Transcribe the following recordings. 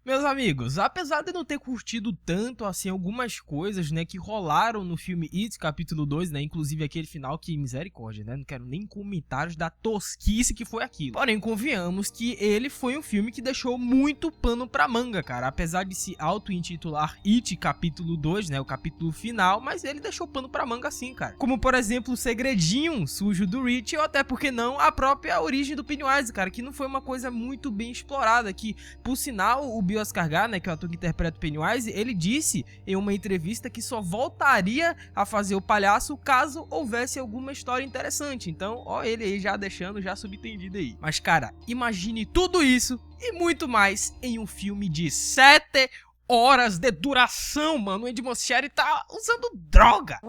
Meus amigos, apesar de eu não ter curtido tanto assim algumas coisas, né, que rolaram no filme It, capítulo 2, né, inclusive aquele final que misericórdia, né, não quero nem comentários da tosquice que foi aquilo. Porém, convenhamos que ele foi um filme que deixou muito pano pra manga, cara, apesar de se auto-intitular It, capítulo 2, né, o capítulo final, mas ele deixou pano pra manga sim, cara. Como, por exemplo, o segredinho sujo do Rich, ou até, porque não, a própria origem do Pennywise, cara, que não foi uma coisa muito bem explorada, que, por sinal, o Bill Skarsgård, né, que é o ator que interpreta o Pennywise, ele disse em uma entrevista que só voltaria a fazer o palhaço caso houvesse alguma história interessante. Então, ó, ele aí já deixando já subentendido aí. Mas, cara, imagine tudo isso e muito mais em um filme de 7 horas de duração, mano. O Andy Muschietti tá usando droga.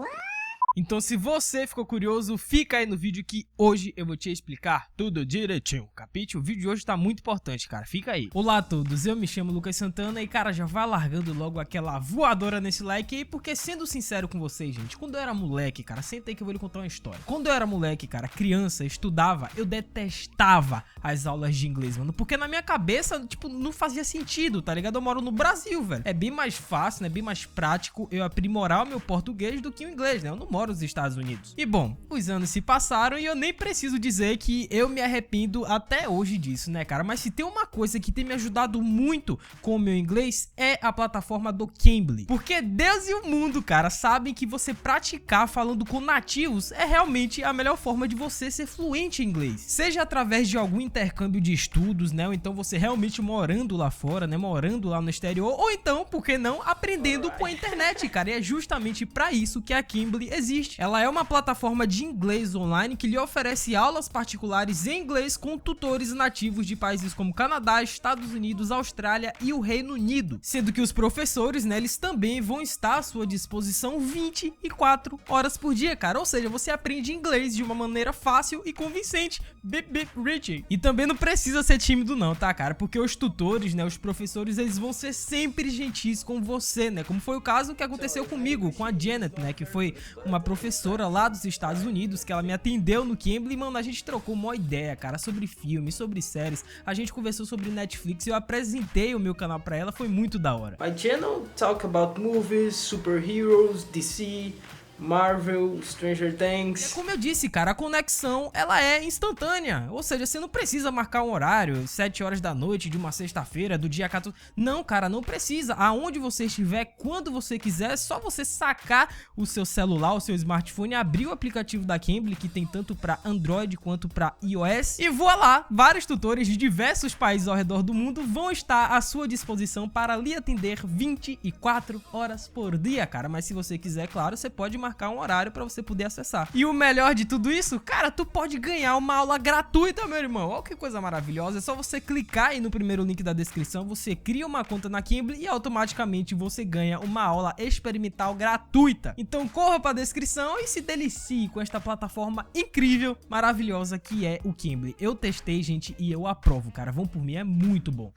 Então, se você ficou curioso, fica aí no vídeo que hoje eu vou te explicar tudo direitinho, capite? O vídeo de hoje tá muito importante, cara, fica aí. Olá a todos, eu me chamo Lucas Santana e, cara, já vai largando logo aquela voadora nesse like aí, porque, sendo sincero com vocês, gente, quando eu era moleque, cara, senta aí que eu vou lhe contar uma história. Quando eu era moleque, cara, criança, estudava, eu detestava as aulas de inglês, mano, porque na minha cabeça, tipo, não fazia sentido, tá ligado? Eu moro no Brasil, velho. É bem mais fácil, né, bem mais prático eu aprimorar o meu português do que o inglês, né? Eu não moro nos Estados Unidos. E bom, os anos se passaram e eu nem preciso dizer que eu me arrependo até hoje disso, né, cara? Mas se tem uma coisa que tem me ajudado muito com o meu inglês é a plataforma do Cambly. Porque Deus e o mundo, cara, sabem que você praticar falando com nativos é realmente a melhor forma de você ser fluente em inglês. Seja através de algum intercâmbio de estudos, né? Ou então você realmente morando lá fora, né? Morando lá no exterior. Ou então, por que não, aprendendo com a internet, cara? E é justamente pra isso que a Cambly existe. Ela é uma plataforma de inglês online que lhe oferece aulas particulares em inglês com tutores nativos de países como Canadá, Estados Unidos, Austrália e o Reino Unido. Sendo que os professores, né, eles também vão estar à sua disposição 24 horas por dia, cara. Ou seja, você aprende inglês de uma maneira fácil e convincente. Bip, bip, Richie. E também não precisa ser tímido não, tá, cara? Porque os tutores, né, os professores, eles vão ser sempre gentis com você, né? Como foi o caso que aconteceu comigo, com a Janet, né, que foi uma professora lá dos Estados Unidos, que ela me atendeu no Cambly, mano, a gente trocou uma ideia, cara, sobre filmes, sobre séries, a gente conversou sobre Netflix e eu apresentei o meu canal pra ela, foi muito da hora. My channel talk about movies, superheroes, DC, Marvel, Stranger Things. É como eu disse, cara, a conexão, ela é instantânea. Ou seja, você não precisa marcar um horário, 7 horas da noite de uma sexta-feira, do dia 14. Não, cara, não precisa. Aonde você estiver, quando você quiser, é só você sacar o seu celular, o seu smartphone, abrir o aplicativo da Cambly, que tem tanto para Android quanto para iOS. E voa lá, vários tutores de diversos países ao redor do mundo vão estar à sua disposição para lhe atender 24 horas por dia, cara. Mas se você quiser, claro, você pode marcar um horário pra você poder acessar. E o melhor de tudo isso, cara, tu pode ganhar uma aula gratuita, meu irmão. Olha que coisa maravilhosa. É só você clicar aí no primeiro link da descrição, você cria uma conta na Cambly e automaticamente você ganha uma aula experimental gratuita. Então corra pra descrição e se delicie com esta plataforma incrível, maravilhosa que é o Cambly. Eu testei, gente, e eu aprovo, cara. Vão por mim, é muito bom.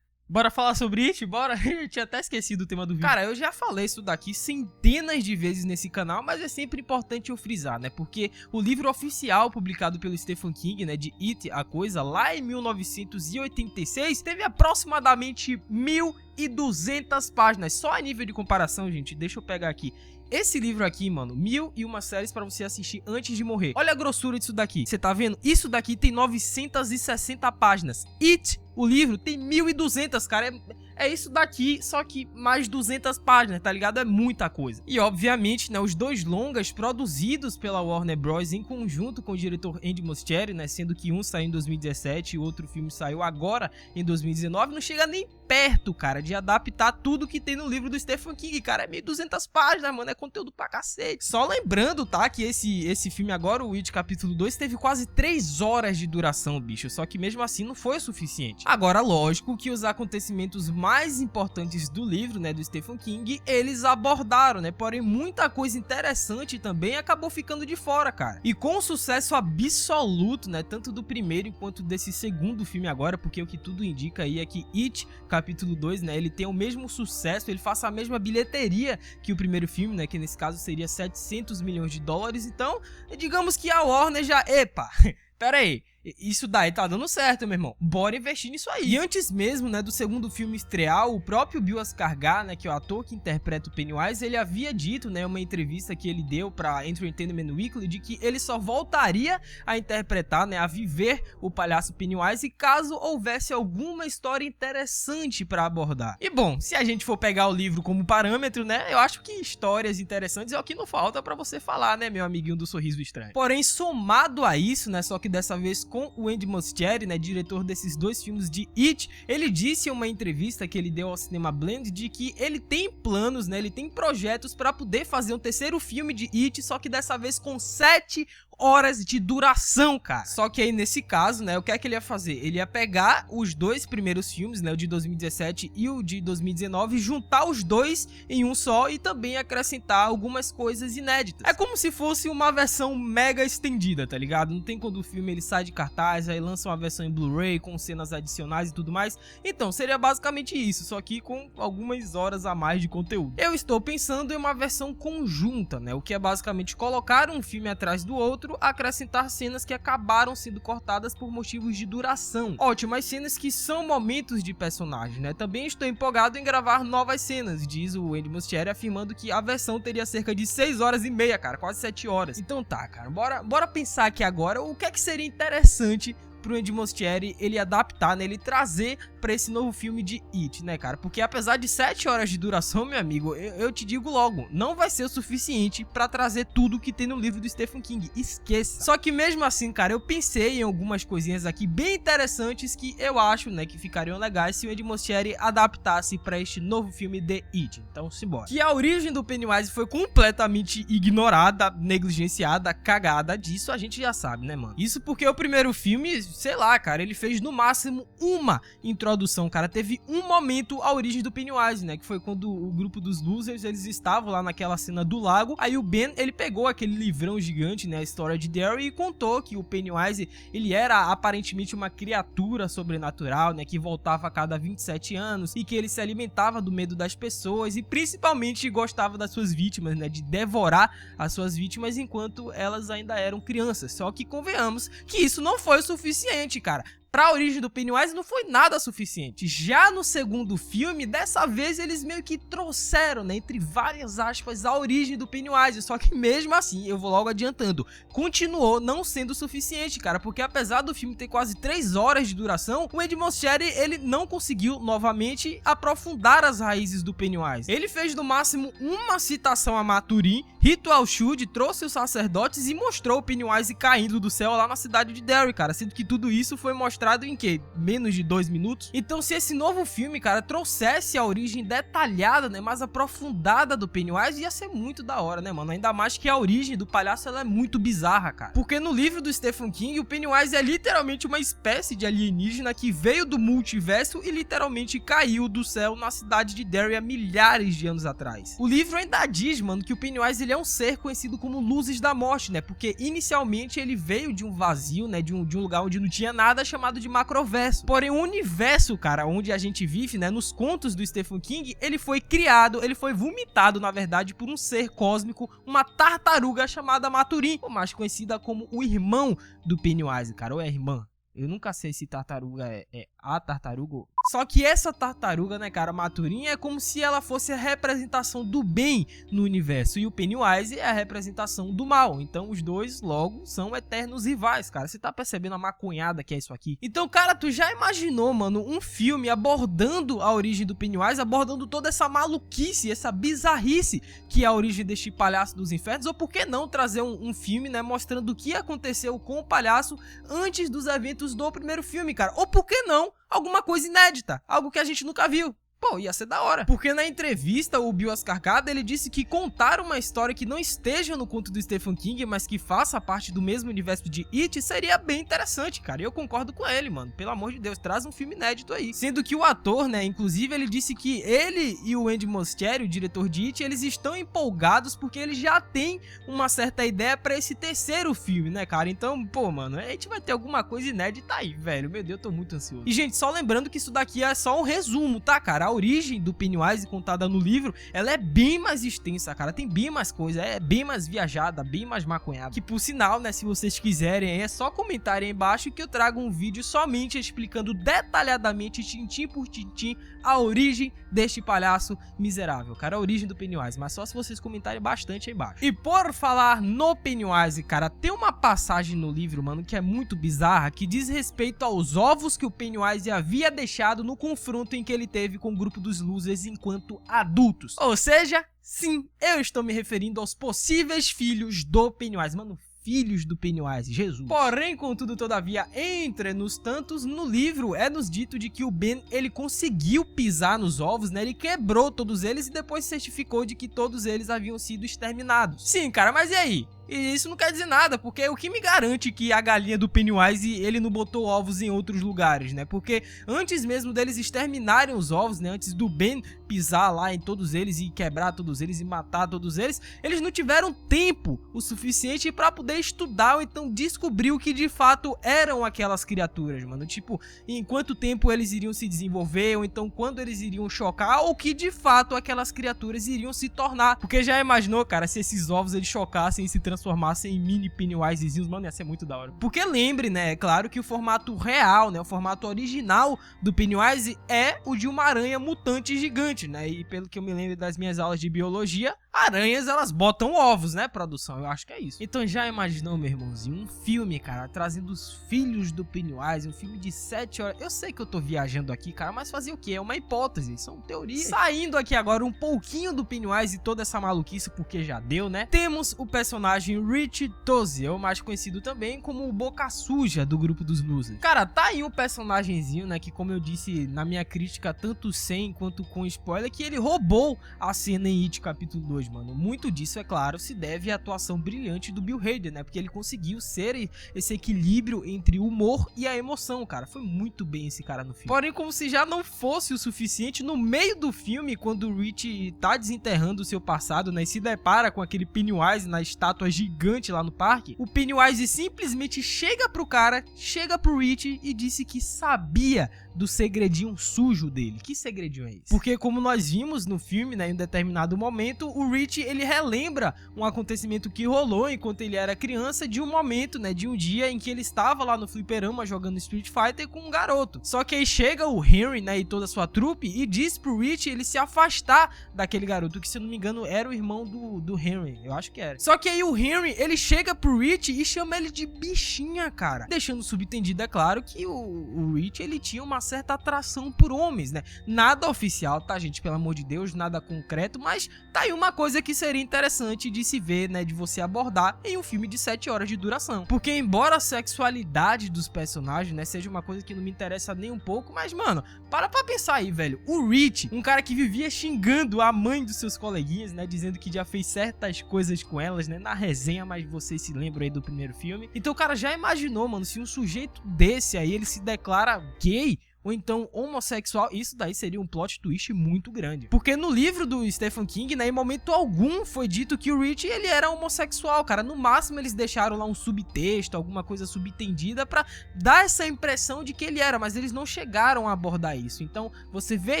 Bora falar sobre isso? Bora? Eu tinha até esquecido o tema do vídeo. Cara, eu já falei isso daqui centenas de vezes nesse canal, mas é sempre importante eu frisar, né? Porque o livro oficial publicado pelo Stephen King, né, de It, a Coisa, lá em 1986, teve aproximadamente 1.200 páginas. Só a nível de comparação, gente, deixa eu pegar aqui. Esse livro aqui, mano, 1001 séries pra você assistir antes de morrer. Olha a grossura disso daqui. Você tá vendo? Isso daqui tem 960 páginas. It, o livro, tem 1.200, cara. É isso daqui, só que mais 200 páginas, tá ligado? É muita coisa. E, obviamente, né, os dois longas produzidos pela Warner Bros. Em conjunto com o diretor Andy Muschietti, né, sendo que um saiu em 2017 e o outro filme saiu agora em 2019, não chega nem perto, cara, de adaptar tudo que tem no livro do Stephen King, cara. É 1.200 páginas, mano, é conteúdo pra cacete. Só lembrando, tá, que esse filme agora, o It Capítulo 2, teve quase 3 horas de duração, bicho, só que mesmo assim não foi o suficiente. Agora, lógico que os acontecimentos mais importantes do livro, né, do Stephen King, eles abordaram, né, porém muita coisa interessante também acabou ficando de fora, cara. E com um sucesso absoluto, né, tanto do primeiro quanto desse segundo filme agora, porque o que tudo indica aí é que It Capítulo 2, né, ele tem o mesmo sucesso, ele faça a mesma bilheteria que o primeiro filme, né, que nesse caso seria 700 milhões de dólares, então, digamos que a Warner já, epa, pera aí, Isso daí tá dando certo, meu irmão. Bora investir nisso aí. E antes mesmo, né, do segundo filme estrear, o próprio Bill Skarsgård, né, que é o ator que interpreta o Pennywise, ele havia dito, né, uma entrevista que ele deu pra Entertainment Weekly, de que ele só voltaria a interpretar, né, a viver o palhaço Pennywise caso houvesse alguma história interessante pra abordar. E bom, se a gente for pegar o livro como parâmetro, né, eu acho que histórias interessantes é o que não falta pra você falar, né, meu amiguinho do sorriso estranho. Porém, somado a isso, né, só que dessa vez com o Andy Muschietti, né, diretor desses dois filmes de It, ele disse em uma entrevista que ele deu ao Cinema Blend de que ele tem planos, né, ele tem projetos pra poder fazer um terceiro filme de It, só que dessa vez com 7 horas de duração, cara. Só que aí, nesse caso, né, o que é que ele ia fazer? Ele ia pegar os dois primeiros filmes, né, o de 2017 e o de 2019, juntar os dois em um só e também acrescentar algumas coisas inéditas. É como se fosse uma versão mega estendida, tá ligado? Não tem quando o filme ele sai de cartaz, aí lança uma versão em Blu-ray com cenas adicionais e tudo mais. Então, seria basicamente isso, só que com algumas horas a mais de conteúdo. Eu estou pensando em uma versão conjunta, né, o que é basicamente colocar um filme atrás do outro, acrescentar cenas que acabaram sendo cortadas por motivos de duração. Ótimas cenas que são momentos de personagem, né? Também estou empolgado em gravar novas cenas, diz o Andy Muschietti, afirmando que a versão teria cerca de 6 horas e meia, cara, quase 7 horas. Então tá, cara, bora pensar aqui agora o que é que seria interessante pro Andy Muschietti ele adaptar, né, ele trazer pra esse novo filme de It, né, cara? Porque apesar de 7 horas de duração, meu amigo, eu te digo logo, não vai ser o suficiente pra trazer tudo que tem no livro do Stephen King, esqueça. Só que mesmo assim, cara, eu pensei em algumas coisinhas aqui bem interessantes que eu acho, né, que ficariam legais se o Andy Muschietti adaptasse pra este novo filme de It. Então, simbora. Que a origem do Pennywise foi completamente ignorada, negligenciada, cagada, disso a gente já sabe, né, mano? Isso porque o primeiro filme, sei lá, cara, ele fez no máximo uma introdução, cara, teve um momento a origem do Pennywise, né, que foi quando o grupo dos losers, eles estavam lá naquela cena do lago, aí o Ben, ele pegou aquele livrão gigante, né, a história de Derry, e contou que o Pennywise, ele era aparentemente uma criatura sobrenatural, né, que voltava a cada 27 anos, e que ele se alimentava do medo das pessoas, e principalmente gostava das suas vítimas, né, de devorar as suas vítimas enquanto elas ainda eram crianças. Só que convenhamos que isso não foi o suficiente, cara. Pra origem do Pennywise não foi nada suficiente. Já no segundo filme, dessa vez eles meio que trouxeram, né, entre várias aspas, a origem do Pennywise. Só que mesmo assim, eu vou logo adiantando, continuou não sendo suficiente, cara. Porque apesar do filme ter quase 3 horas de duração, o Andy Muschietti, ele não conseguiu novamente aprofundar as raízes do Pennywise. Ele fez no máximo uma citação a Maturin, Ritual Shud, trouxe os sacerdotes e mostrou o Pennywise caindo do céu lá na cidade de Derry, cara. Sendo que tudo isso foi mostrado em que? Menos de 2 minutos? Então se esse novo filme, cara, trouxesse a origem detalhada, né, mais aprofundada do Pennywise, ia ser muito da hora, né, mano? Ainda mais que a origem do palhaço, ela é muito bizarra, cara. Porque no livro do Stephen King, o Pennywise é literalmente uma espécie de alienígena que veio do multiverso e literalmente caiu do céu na cidade de Derry há milhares de anos atrás. O livro ainda diz, mano, que o Pennywise, ele é um ser conhecido como Luzes da Morte, né? Porque inicialmente ele veio de um vazio, né, de um lugar onde não tinha nada, chamado de Macroverso. Porém, o universo, cara, onde a gente vive, né, nos contos do Stephen King, ele foi criado, ele foi vomitado, na verdade, por um ser cósmico, uma tartaruga chamada Maturin, ou mais conhecida como o irmão do Pennywise, cara, ou é irmã. Eu nunca sei se tartaruga é a tartaruga. Só que essa tartaruga, né, cara, Maturin, é como se ela fosse a representação do bem no universo. E o Pennywise é a representação do mal. Então os dois, logo, são eternos rivais, cara. Você tá percebendo a maconhada que é isso aqui? Então, cara, tu já imaginou, mano, um filme abordando a origem do Pennywise, abordando toda essa maluquice, essa bizarrice que é a origem deste palhaço dos infernos? Ou por que não trazer um filme, né, mostrando o que aconteceu com o palhaço antes dos eventos do primeiro filme, cara? Ou por que não alguma coisa inédita, algo que a gente nunca viu? Pô, ia ser da hora. Porque na entrevista, o Bill Skarsgård, ele disse que contar uma história que não esteja no conto do Stephen King, mas que faça parte do mesmo universo de It, seria bem interessante, cara. E eu concordo com ele, mano. Pelo amor de Deus, traz um filme inédito aí. Sendo que o ator, né, inclusive, ele disse que ele e o Andy Muschietti, o diretor de It, eles estão empolgados porque eles já têm uma certa ideia pra esse terceiro filme, né, cara? Então, pô, mano, a gente vai ter alguma coisa inédita aí, velho. Meu Deus, eu tô muito ansioso. E, gente, só lembrando que isso daqui é só um resumo, tá, cara? a origem do Pennywise contada no livro, ela é bem mais extensa, cara, tem bem mais coisa, é bem mais viajada, bem mais maconhada. Que por sinal, né, se vocês quiserem, é só comentarem aí embaixo que eu trago um vídeo somente explicando detalhadamente, tintim por tintim, a origem deste palhaço miserável, cara, a origem do Pennywise, mas só se vocês comentarem bastante aí embaixo. E por falar no Pennywise, cara, tem uma passagem no livro, mano, que é muito bizarra, que diz respeito aos ovos que o Pennywise havia deixado no confronto em que ele teve com o grupo dos losers enquanto adultos. Ou seja, sim, eu estou me referindo aos possíveis filhos do Pennywise, mano. Filhos do Pennywise, Jesus. Porém, contudo, todavia, entre nos tantos, no livro é nos dito de que o Ben, ele conseguiu pisar nos ovos, né? Ele quebrou todos eles e depois certificou de que todos eles haviam sido exterminados. Sim, cara, mas e aí? E isso não quer dizer nada, porque o que me garante que a galinha do Pennywise, ele não botou ovos em outros lugares, né? Porque antes mesmo deles exterminarem os ovos, né? Antes do Ben pisar lá em todos eles e quebrar todos eles e matar todos eles, eles não tiveram tempo o suficiente pra poder estudar ou então descobrir o que de fato eram aquelas criaturas, mano. Tipo, em quanto tempo eles iriam se desenvolver, ou então quando eles iriam chocar, ou que de fato aquelas criaturas iriam se tornar. Porque já imaginou, cara, se esses ovos eles chocassem e se transformassem em mini Pennywisezinhos, mano, ia ser muito da hora. Porque lembre, né, é claro que o formato real, né, o formato original do Pennywise é o de uma aranha mutante gigante, né, e pelo que eu me lembro das minhas aulas de biologia, aranhas, elas botam ovos, né, produção, eu acho que é isso. Então já imaginou, meu irmãozinho, um filme, cara, trazendo os filhos do Pennywise, um filme de 7 horas, eu sei que eu tô viajando aqui, cara, mas fazer o quê? É uma hipótese, são teorias. Saindo aqui agora um pouquinho do Pennywise e toda essa maluquice, porque já deu, né, temos o personagem Rich Toziel, mais conhecido também como o Boca Suja do grupo dos losers. Cara, tá aí um personagemzinho, né, que como eu disse na minha crítica, tanto sem quanto com spoiler, que ele roubou a cena em It capítulo 2, mano. Muito disso, é claro, se deve à atuação brilhante do Bill Hader, né, porque ele conseguiu ser esse equilíbrio entre o humor e a emoção, cara. Foi muito bem esse cara no filme. Porém, como se já não fosse o suficiente, no meio do filme, quando o Rich tá desenterrando o seu passado, né, e se depara com aquele Pennywise na estátua gigante lá no parque, o Pennywise simplesmente chega pro cara, chega pro Rich e disse que sabia do segredinho sujo dele. Que segredinho é esse? Porque como nós vimos no filme, né, em um determinado momento, o Rich, ele relembra um acontecimento que rolou enquanto ele era criança, de um momento, né, de um dia em que ele estava lá no fliperama jogando Street Fighter com um garoto. Só que aí chega o Henry, né, e toda a sua trupe e diz pro Rich ele se afastar daquele garoto, que se eu não me engano era o irmão do Henry, eu acho que era. Só que aí o Henry, ele chega pro Rich e chama ele de bichinha, cara, deixando subentendido, é claro, que o Rich, ele tinha uma certa atração por homens, né? Nada oficial, tá, gente? Pelo amor de Deus, nada concreto, mas tá aí uma coisa que seria interessante de se ver, né? De você abordar em um filme de 7 horas de duração. Porque embora a sexualidade dos personagens, né, seja uma coisa que não me interessa nem um pouco, mas, mano, para pra pensar aí, velho. O Rich, um cara que vivia xingando a mãe dos seus coleguinhas, né? Dizendo que já fez certas coisas com elas, né? Na resenha, mas vocês se lembram aí do primeiro filme. Então o cara já imaginou, mano, se um sujeito desse aí, ele se declara gay ou então homossexual, isso daí seria um plot twist muito grande. Porque no livro do Stephen King, né, em momento algum foi dito que o Rich, ele era homossexual, cara. No máximo eles deixaram lá um subtexto, alguma coisa subentendida pra dar essa impressão de que ele era, mas eles não chegaram a abordar isso. Então, você vê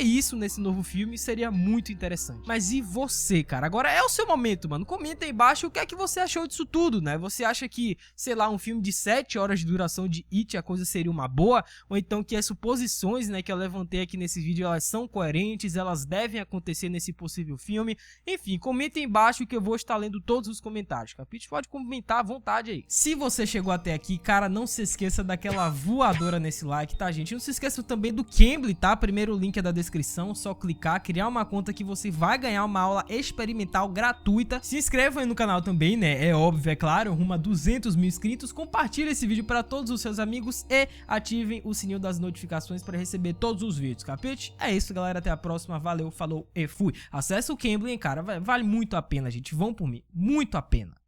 isso nesse novo filme seria muito interessante. Mas e você, cara? Agora é o seu momento, mano. Comenta aí embaixo o que é que você achou disso tudo, né? Você acha que, sei lá, um filme de 7 horas de duração de It, a coisa seria uma boa? Ou então que as suposições, né, que eu levantei aqui nesse vídeo, elas são coerentes, elas devem acontecer nesse possível filme? Enfim, comenta aí embaixo que eu vou estar lendo todos os comentários, capite? Pode comentar à vontade aí. Se você chegou até aqui, cara, não se esqueça daquela voadora nesse like, tá, gente? Não se esqueça também do Cambly, tá? Primeiro link é da descrição, só clicar, criar uma conta que você vai ganhar uma aula experimental gratuita. Se inscreva aí no canal também, né? É óbvio, é claro, rumo a 200 mil inscritos. Compartilhe esse vídeo para todos os seus amigos e ativem o sininho das notificações para receber todos os vídeos, capite? É isso, galera, até a próxima, valeu, falou e fui. Acesse o Cambly, hein, cara, vale muito a pena, gente, vão por mim, muito a pena.